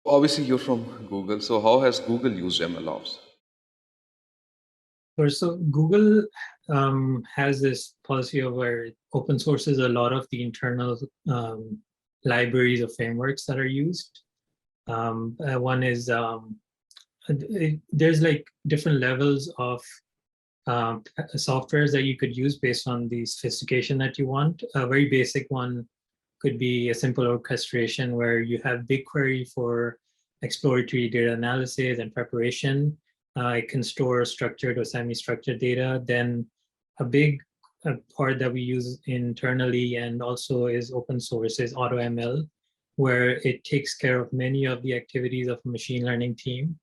Obviously, you're from Google, so how has Google used MLOps? So Google has this policy of where it open sources a lot of the internal libraries or frameworks that are used. One is there's like different levels of softwares that you could use based on the sophistication that you want. A very basic one could be a simple orchestration where you have BigQuery for exploratory data analysis and preparation. It can store structured or semi-structured data. Then a big part that we use internally and also is open source is AutoML, where it takes care of many of the activities of a machine learning team.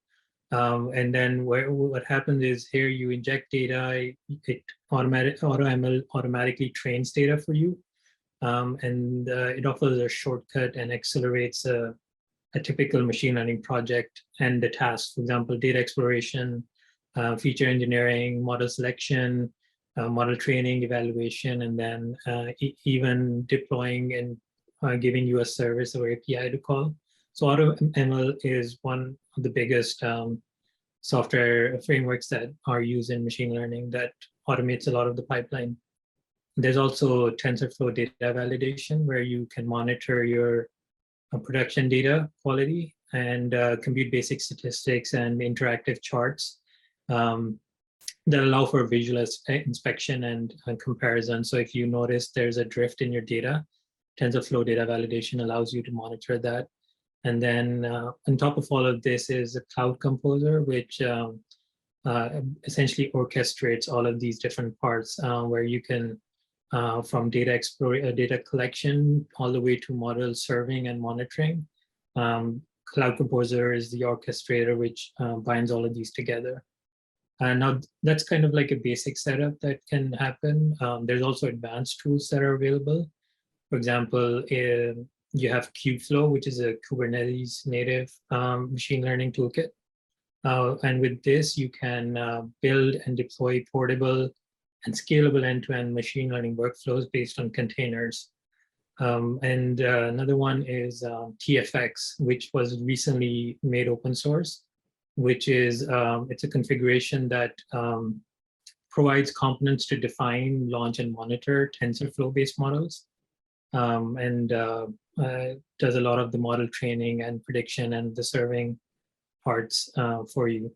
And then what happens is here you inject data, it AutoML automatically trains data for you. And it offers a shortcut and accelerates a typical machine learning project and the tasks. For example, data exploration, feature engineering, model selection, model training, evaluation, and then even deploying and giving you a service or API to call. So AutoML is one of the biggest software frameworks that are used in machine learning that automates a lot of the pipeline. There's also TensorFlow data validation, where you can monitor your production data quality and compute basic statistics and interactive charts that allow for visual inspection and comparison. So if you notice there's a drift in your data, TensorFlow data validation allows you to monitor that. And then on top of all of this is a Cloud Composer, which essentially orchestrates all of these different parts where you can from data collection all the way to model serving and monitoring. Cloud Composer is the orchestrator which binds all of these together. And now that's kind of like a basic setup that can happen. There's also advanced tools that are available. For example, you have Kubeflow, which is a Kubernetes native machine learning toolkit. And with this, you can build and deploy portable and scalable end-to-end machine learning workflows based on containers. And another one is TFX, which was recently made open source, which is it's a configuration that provides components to define, launch, and monitor TensorFlow-based models, and does a lot of the model training and prediction and the serving parts for you.